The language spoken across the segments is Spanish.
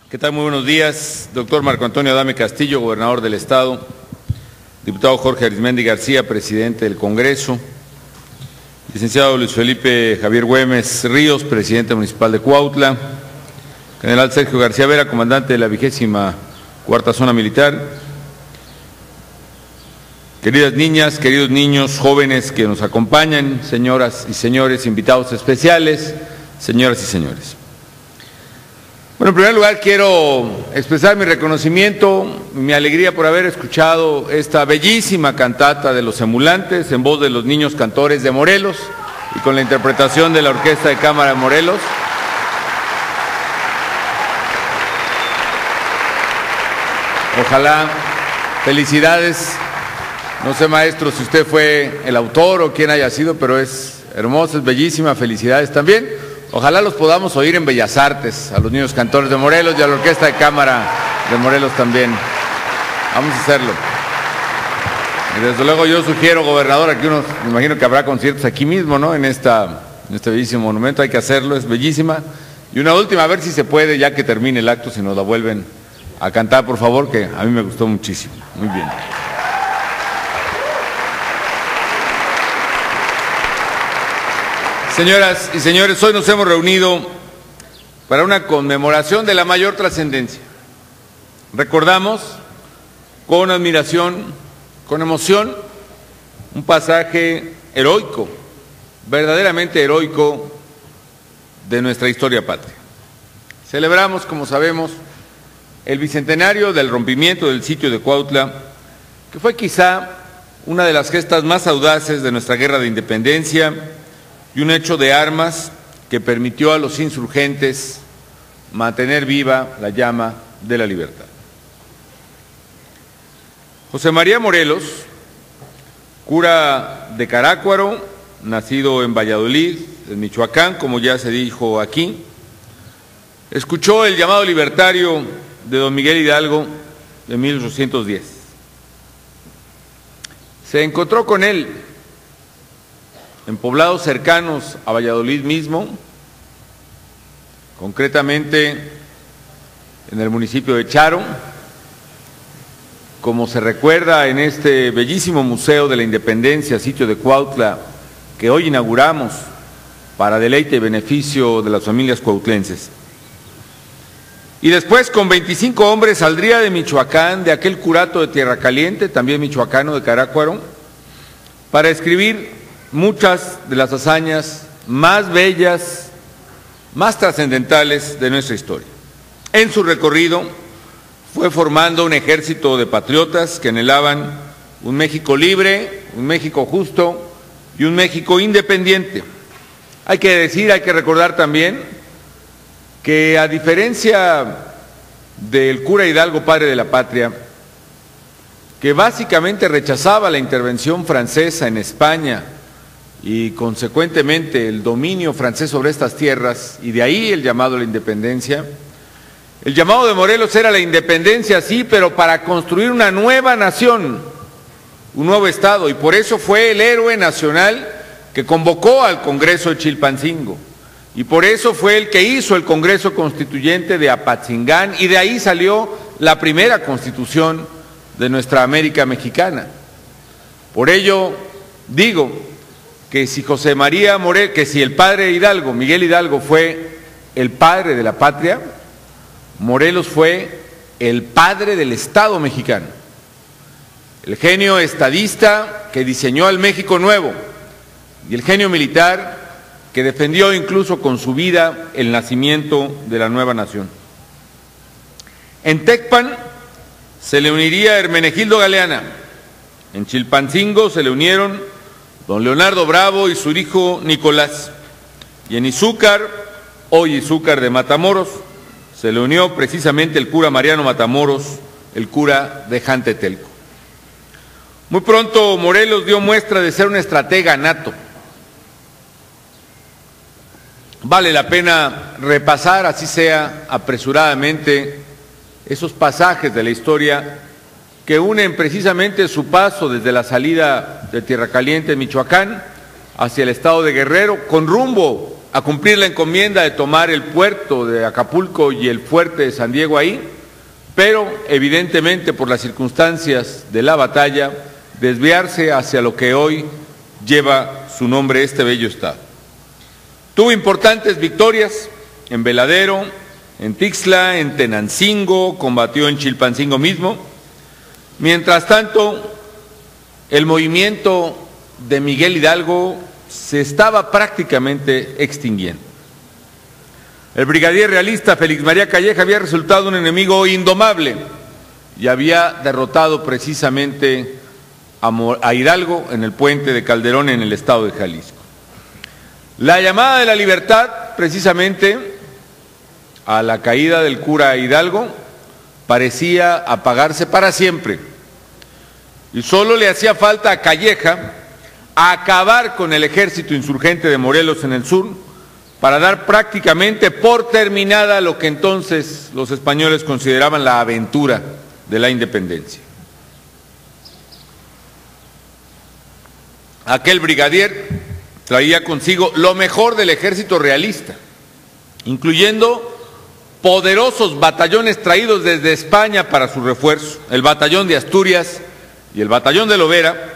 ¿Qué tal? Muy buenos días, doctor Marco Antonio Adame Castillo, gobernador del Estado, diputado Jorge Arismendi García, presidente del Congreso, licenciado Luis Felipe Javier Güemes Ríos, presidente municipal de Cuautla, general Sergio García Vera, comandante de la 24ª Zona Militar, queridas niñas, queridos niños, jóvenes que nos acompañan, señoras y señores, invitados especiales, señoras y señores. Bueno, en primer lugar quiero expresar mi reconocimiento, mi alegría por haber escuchado esta bellísima cantata de los emulantes en voz de los niños cantores de Morelos y con la interpretación de la Orquesta de Cámara de Morelos. Ojalá, felicidades, no sé maestro si usted fue el autor o quién haya sido, pero es hermosa, es bellísima, felicidades también. Ojalá los podamos oír en Bellas Artes, a los niños cantores de Morelos y a la Orquesta de Cámara de Morelos también. Vamos a hacerlo. Y desde luego yo sugiero, gobernador, aquí me imagino que habrá conciertos aquí mismo, ¿no? En este bellísimo monumento, hay que hacerlo, es bellísima. Y una última, a ver si se puede, ya que termine el acto, si nos la vuelven a cantar, por favor, que a mí me gustó muchísimo. Muy bien. Señoras y señores, hoy nos hemos reunido para una conmemoración de la mayor trascendencia. Recordamos con admiración, con emoción, un pasaje heroico, verdaderamente heroico de nuestra historia patria. Celebramos, como sabemos, el bicentenario del rompimiento del sitio de Cuautla, que fue quizá una de las gestas más audaces de nuestra guerra de independencia y un hecho de armas que permitió a los insurgentes mantener viva la llama de la libertad. José María Morelos, cura de Carácuaro, nacido en Valladolid, en Michoacán, como ya se dijo aquí, escuchó el llamado libertario de don Miguel Hidalgo de 1810. Se encontró con él en poblados cercanos a Valladolid mismo, concretamente en el municipio de Charo, como se recuerda en este bellísimo Museo de la Independencia, sitio de Cuautla, que hoy inauguramos para deleite y beneficio de las familias cuautlenses. Y después, con 25 hombres, saldría de Michoacán, de aquel curato de Tierra Caliente, también michoacano de Carácuaro, para escribir muchas de las hazañas más bellas, más trascendentales de nuestra historia. En su recorrido fue formando un ejército de patriotas que anhelaban un México libre, un México justo y un México independiente. Hay que decir, hay que recordar también que a diferencia del cura Hidalgo, padre de la patria, que básicamente rechazaba la intervención francesa en España y consecuentemente el dominio francés sobre estas tierras, y de ahí el llamado a la independencia. El llamado de Morelos era la independencia, sí, pero para construir una nueva nación, un nuevo Estado, y por eso fue el héroe nacional que convocó al Congreso de Chilpancingo, y por eso fue el que hizo el Congreso Constituyente de Apatzingán, y de ahí salió la primera Constitución de nuestra América mexicana. Por ello digo que si José María Morelos, que si el padre Hidalgo, Miguel Hidalgo, fue el padre de la patria, Morelos fue el padre del Estado mexicano, el genio estadista que diseñó el México nuevo y el genio militar que defendió incluso con su vida el nacimiento de la nueva nación. En Tecpan se le uniría Hermenegildo Galeana, en Chilpancingo se le unieron don Leonardo Bravo y su hijo Nicolás, y en Izúcar, hoy Izúcar de Matamoros, se le unió precisamente el cura Mariano Matamoros, el cura de Jantetelco. Muy pronto Morelos dio muestra de ser un estratega nato. Vale la pena repasar, así sea apresuradamente, esos pasajes de la historia que unen precisamente su paso desde la salida de Tierra Caliente, Michoacán, hacia el estado de Guerrero, con rumbo a cumplir la encomienda de tomar el puerto de Acapulco y el fuerte de San Diego ahí, pero evidentemente por las circunstancias de la batalla, desviarse hacia lo que hoy lleva su nombre este bello estado. Tuvo importantes victorias en Veladero, en Tixla, en Tenancingo, combatió en Chilpancingo mismo. Mientras tanto, el movimiento de Miguel Hidalgo se estaba prácticamente extinguiendo. El brigadier realista Félix María Calleja había resultado un enemigo indomable y había derrotado precisamente a Hidalgo en el puente de Calderón en el estado de Jalisco. La llamada de la libertad, precisamente a la caída del cura Hidalgo, parecía apagarse para siempre. Y solo le hacía falta a Calleja acabar con el ejército insurgente de Morelos en el sur para dar prácticamente por terminada lo que entonces los españoles consideraban la aventura de la independencia. Aquel brigadier traía consigo lo mejor del ejército realista, incluyendo poderosos batallones traídos desde España para su refuerzo, el batallón de Asturias y el batallón de Lovera,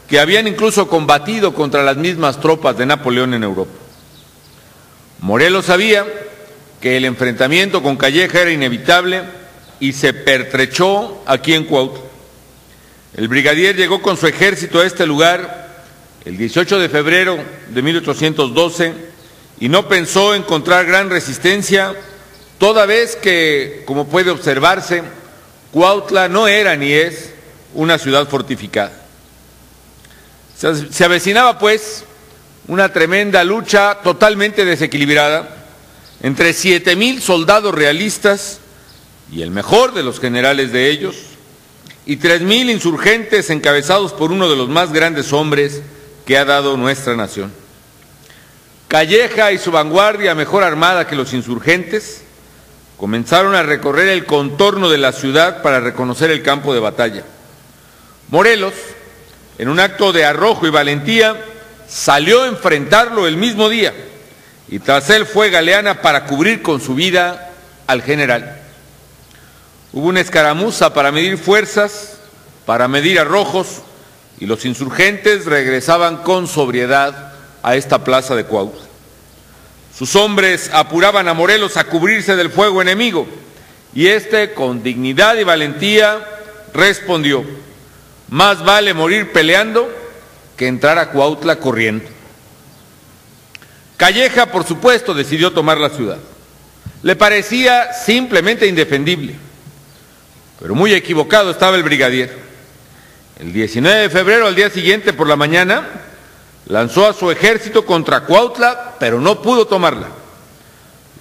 que habían incluso combatido contra las mismas tropas de Napoleón en Europa. Morelos sabía que el enfrentamiento con Calleja era inevitable y se pertrechó aquí en Cuautla. El brigadier llegó con su ejército a este lugar el 18 de febrero de 1812 y no pensó encontrar gran resistencia, toda vez que, como puede observarse, Cuautla no era ni es una ciudad fortificada. Se avecinaba, pues, una tremenda lucha totalmente desequilibrada entre 7,000 soldados realistas y el mejor de los generales de ellos, y 3,000 insurgentes encabezados por uno de los más grandes hombres que ha dado nuestra nación. Calleja y su vanguardia, mejor armada que los insurgentes, comenzaron a recorrer el contorno de la ciudad para reconocer el campo de batalla. Morelos, en un acto de arrojo y valentía, salió a enfrentarlo el mismo día, y tras él fue Galeana para cubrir con su vida al general. Hubo una escaramuza para medir fuerzas, para medir arrojos, y los insurgentes regresaban con sobriedad a esta plaza de Cuautla. Sus hombres apuraban a Morelos a cubrirse del fuego enemigo, y éste, con dignidad y valentía, respondió: más vale morir peleando que entrar a Cuautla corriendo. Calleja, por supuesto, decidió tomar la ciudad. Le parecía simplemente indefendible, pero muy equivocado estaba el brigadier. El 19 de febrero, al día siguiente por la mañana, lanzó a su ejército contra Cuautla, pero no pudo tomarla.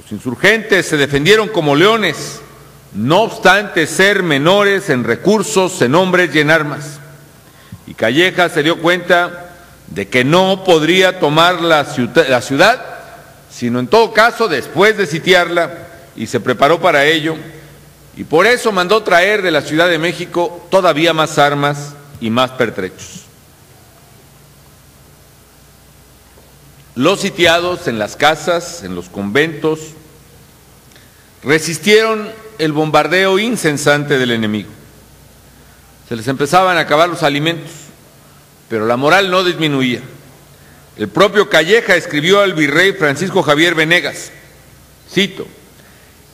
Los insurgentes se defendieron como leones, no obstante ser menores en recursos, en hombres y en armas. Y Calleja se dio cuenta de que no podría tomar la ciudad, sino en todo caso después de sitiarla, y se preparó para ello, y por eso mandó traer de la Ciudad de México todavía más armas y más pertrechos. Los sitiados en las casas, en los conventos, resistieron el bombardeo incesante del enemigo. Se les empezaban a acabar los alimentos, pero la moral no disminuía. El propio Calleja escribió al virrey Francisco Javier Venegas, cito: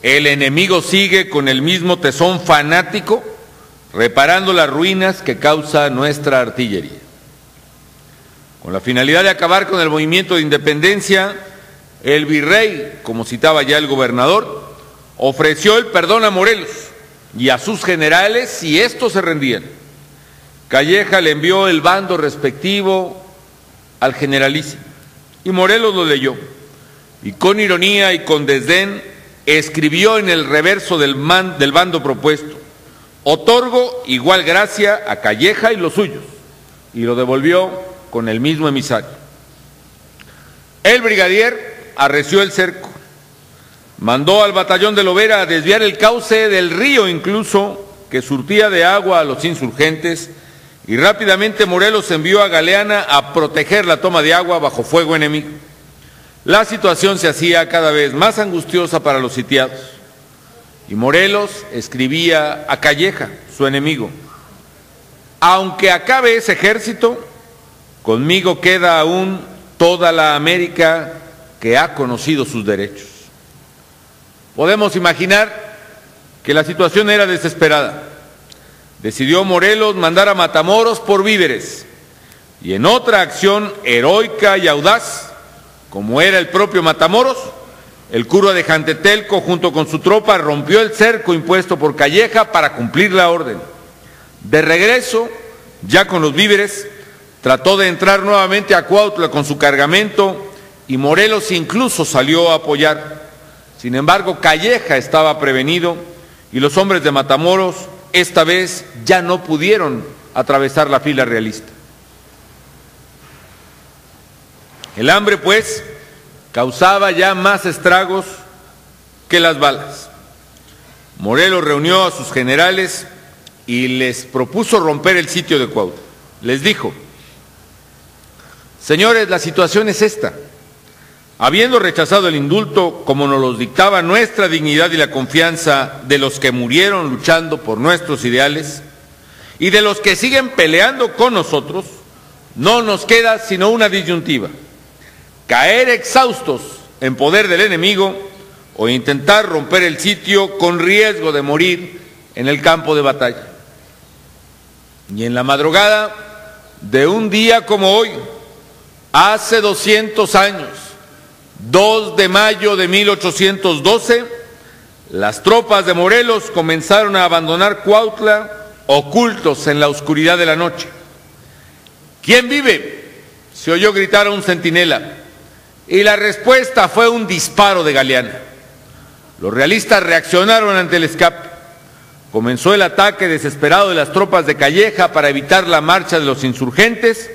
el enemigo sigue con el mismo tesón fanático, reparando las ruinas que causa nuestra artillería. Con la finalidad de acabar con el movimiento de independencia, el virrey, como citaba ya el gobernador, ofreció el perdón a Morelos y a sus generales si estos se rendían. Calleja le envió el bando respectivo al generalísimo y Morelos lo leyó, y con ironía y con desdén escribió en el reverso del bando propuesto: otorgo igual gracia a Calleja y los suyos, y lo devolvió con el mismo emisario. El brigadier arreció el cerco, mandó al batallón de Lovera a desviar el cauce del río incluso, que surtía de agua a los insurgentes, y rápidamente Morelos envió a Galeana a proteger la toma de agua bajo fuego enemigo. la situación se hacía cada vez más angustiosa para los sitiados, y Morelos escribía a Calleja, su enemigo: aunque acabe ese ejército, conmigo queda aún toda la América que ha conocido sus derechos. Podemos imaginar que la situación era desesperada. Decidió Morelos mandar a Matamoros por víveres, y en otra acción heroica y audaz, como era el propio Matamoros, el cura de Jantetelco junto con su tropa rompió el cerco impuesto por Calleja para cumplir la orden. De regreso, ya con los víveres, trató de entrar nuevamente a Cuautla con su cargamento, y Morelos incluso salió a apoyar. Sin embargo, Calleja estaba prevenido, y los hombres de Matamoros esta vez ya no pudieron atravesar la fila realista. El hambre, pues, causaba ya más estragos que las balas. Morelos reunió a sus generales y les propuso romper el sitio de Cuautla. Les dijo: señores, la situación es esta. Habiendo rechazado el indulto, como nos lo dictaba nuestra dignidad y la confianza de los que murieron luchando por nuestros ideales y de los que siguen peleando con nosotros, no nos queda sino una disyuntiva: caer exhaustos en poder del enemigo o intentar romper el sitio con riesgo de morir en el campo de batalla. Y en la madrugada de un día como hoy, hace 200 años, 2 de mayo de 1812, las tropas de Morelos comenzaron a abandonar Cuautla, ocultos en la oscuridad de la noche. ¿Quién vive?, se oyó gritar a un centinela, y la respuesta fue un disparo de Galeana. Los realistas reaccionaron ante el escape. Comenzó el ataque desesperado de las tropas de Calleja para evitar la marcha de los insurgentes,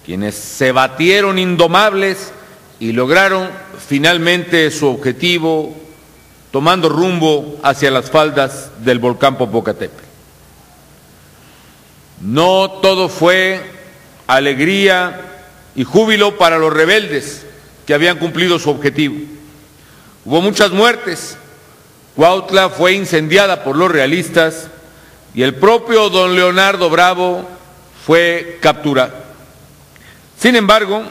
quienes se batieron indomables y lograron finalmente su objetivo, tomando rumbo hacia las faldas del volcán Popocatépetl. No todo fue alegría y júbilo para los rebeldes que habían cumplido su objetivo. Hubo muchas muertes. Cuautla fue incendiada por los realistas y el propio don Leonardo Bravo fue capturado. Sin embargo,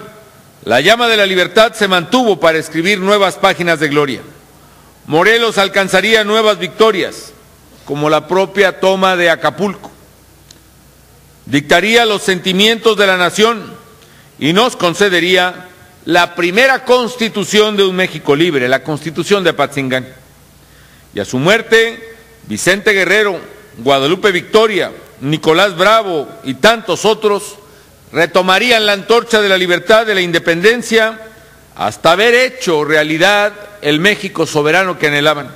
la llama de la libertad se mantuvo para escribir nuevas páginas de gloria. Morelos alcanzaría nuevas victorias, como la propia toma de Acapulco. Dictaría los sentimientos de la nación y nos concedería la primera constitución de un México libre, la Constitución de Apatzingán. Y a su muerte, Vicente Guerrero, Guadalupe Victoria, Nicolás Bravo y tantos otros retomarían la antorcha de la libertad, de la independencia, hasta haber hecho realidad el México soberano que anhelaban.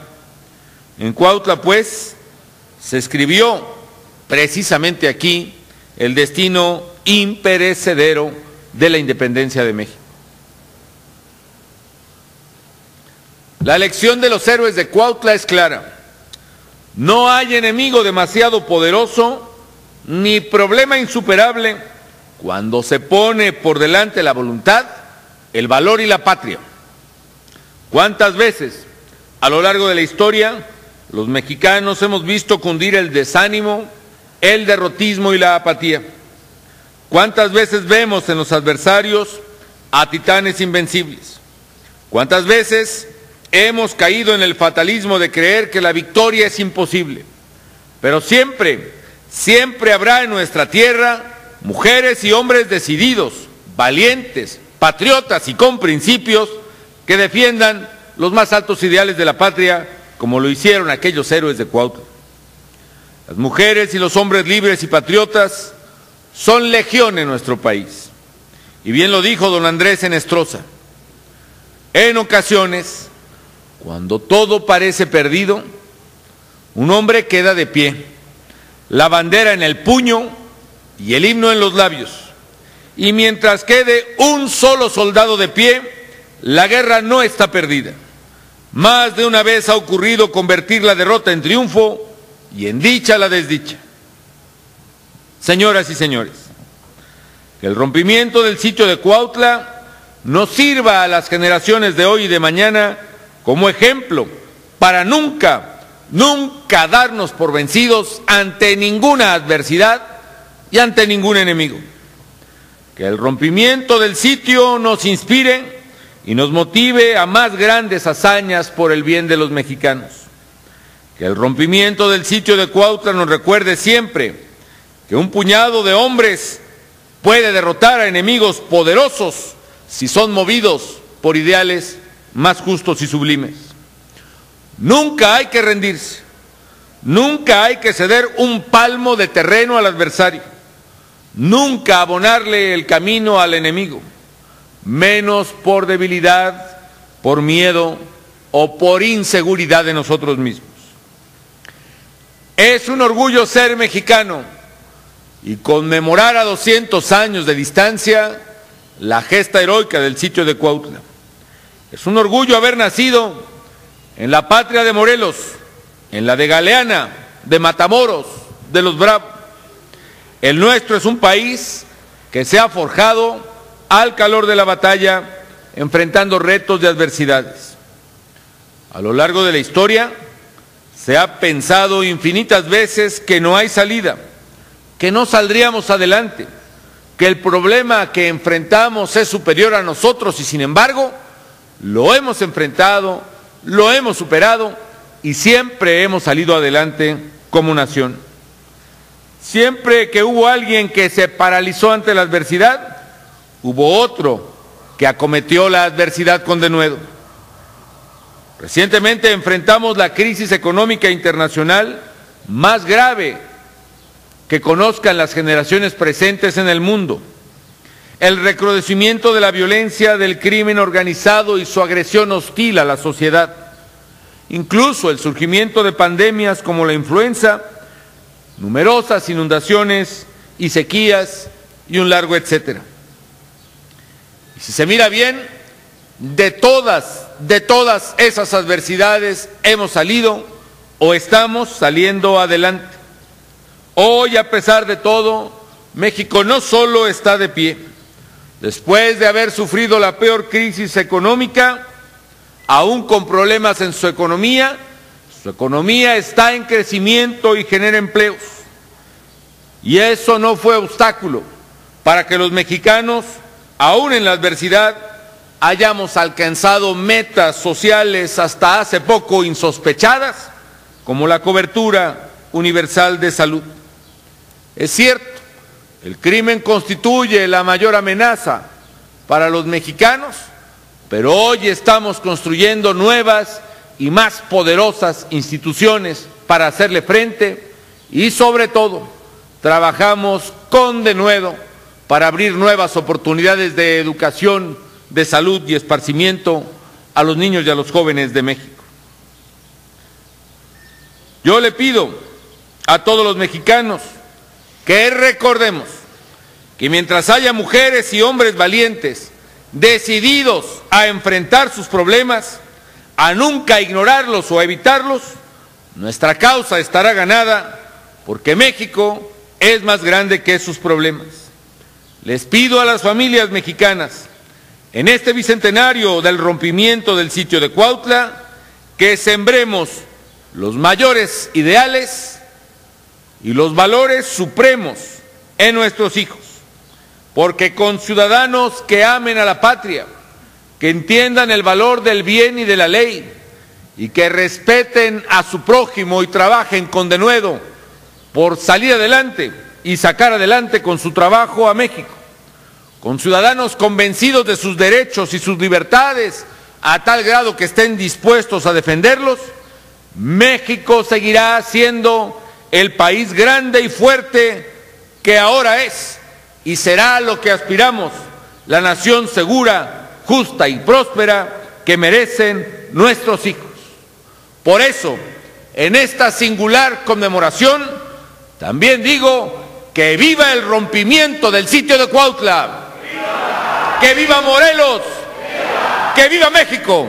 En Cuautla, pues, se escribió precisamente aquí el destino imperecedero de la independencia de México. La lección de los héroes de Cuautla es clara: no hay enemigo demasiado poderoso ni problema insuperable cuando se pone por delante la voluntad, el valor y la patria. ¿Cuántas veces a lo largo de la historia los mexicanos hemos visto cundir el desánimo, el derrotismo y la apatía? ¿Cuántas veces vemos en los adversarios a titanes invencibles? ¿Cuántas veces hemos caído en el fatalismo de creer que la victoria es imposible? Pero siempre, siempre habrá en nuestra tierra mujeres y hombres decididos, valientes, patriotas y con principios que defiendan los más altos ideales de la patria, como lo hicieron aquellos héroes de Cuautla. Las mujeres y los hombres libres y patriotas son legión en nuestro país. Y bien lo dijo don Andrés Enestrosa: en ocasiones, cuando todo parece perdido, un hombre queda de pie, la bandera en el puño y el himno en los labios. Y mientras quede un solo soldado de pie, la guerra no está perdida. Más de una vez ha ocurrido convertir la derrota en triunfo y en dicha la desdicha. Señoras y señores, que el rompimiento del sitio de Cuautla nos sirva a las generaciones de hoy y de mañana como ejemplo para nunca darnos por vencidos ante ninguna adversidad y ante ningún enemigo. Que el rompimiento del sitio nos inspire y nos motive a más grandes hazañas por el bien de los mexicanos. Que el rompimiento del sitio de Cuautla nos recuerde siempre que un puñado de hombres puede derrotar a enemigos poderosos si son movidos por ideales más justos y sublimes. Nunca hay que rendirse, nunca hay que ceder un palmo de terreno al adversario, nunca abonarle el camino al enemigo, menos por debilidad, por miedo o por inseguridad de nosotros mismos. Es un orgullo ser mexicano y conmemorar a 200 años de distancia la gesta heroica del sitio de Cuautla. Es un orgullo haber nacido en la patria de Morelos, en la de Galeana, de Matamoros, de los Bravos. El nuestro es un país que se ha forjado al calor de la batalla, enfrentando retos y adversidades. A lo largo de la historia se ha pensado infinitas veces que no hay salida, que no saldríamos adelante, que el problema que enfrentamos es superior a nosotros y sin embargo lo hemos enfrentado, lo hemos superado y siempre hemos salido adelante como nación. Siempre que hubo alguien que se paralizó ante la adversidad, hubo otro que acometió la adversidad con denuedo. Recientemente enfrentamos la crisis económica internacional más grave que conozcan las generaciones presentes en el mundo. El recrudecimiento de la violencia, del crimen organizado y su agresión hostil a la sociedad. Incluso el surgimiento de pandemias como la influenza, numerosas inundaciones y sequías y un largo etcétera. Y si se mira bien, de todas esas adversidades hemos salido o estamos saliendo adelante. Hoy, a pesar de todo, México no solo está de pie. Después de haber sufrido la peor crisis económica, aún con problemas en su economía está en crecimiento y genera empleos. Y eso no fue obstáculo para que los mexicanos, aún en la adversidad, hayamos alcanzado metas sociales hasta hace poco insospechadas, como la cobertura universal de salud. Es cierto, el crimen constituye la mayor amenaza para los mexicanos, pero hoy estamos construyendo nuevas y más poderosas instituciones para hacerle frente y sobre todo trabajamos con denuedo para abrir nuevas oportunidades de educación, de salud y esparcimiento a los niños y a los jóvenes de México. Yo le pido a todos los mexicanos que recordemos que mientras haya mujeres y hombres valientes, decididos a enfrentar sus problemas, a nunca ignorarlos o a evitarlos, nuestra causa estará ganada porque México es más grande que sus problemas. Les pido a las familias mexicanas, en este bicentenario del rompimiento del sitio de Cuautla, que sembremos los mayores ideales y los valores supremos en nuestros hijos, porque con ciudadanos que amen a la patria, que entiendan el valor del bien y de la ley, y que respeten a su prójimo y trabajen con denuedo por salir adelante y sacar adelante con su trabajo a México, con ciudadanos convencidos de sus derechos y sus libertades a tal grado que estén dispuestos a defenderlos, México seguirá siendo el país grande y fuerte que ahora es y será lo que aspiramos, la nación segura, justa y próspera que merecen nuestros hijos. Por eso, en esta singular conmemoración, también digo que viva el rompimiento del sitio de Cuautla, ¡viva! Que viva Morelos, ¡viva! Que viva México.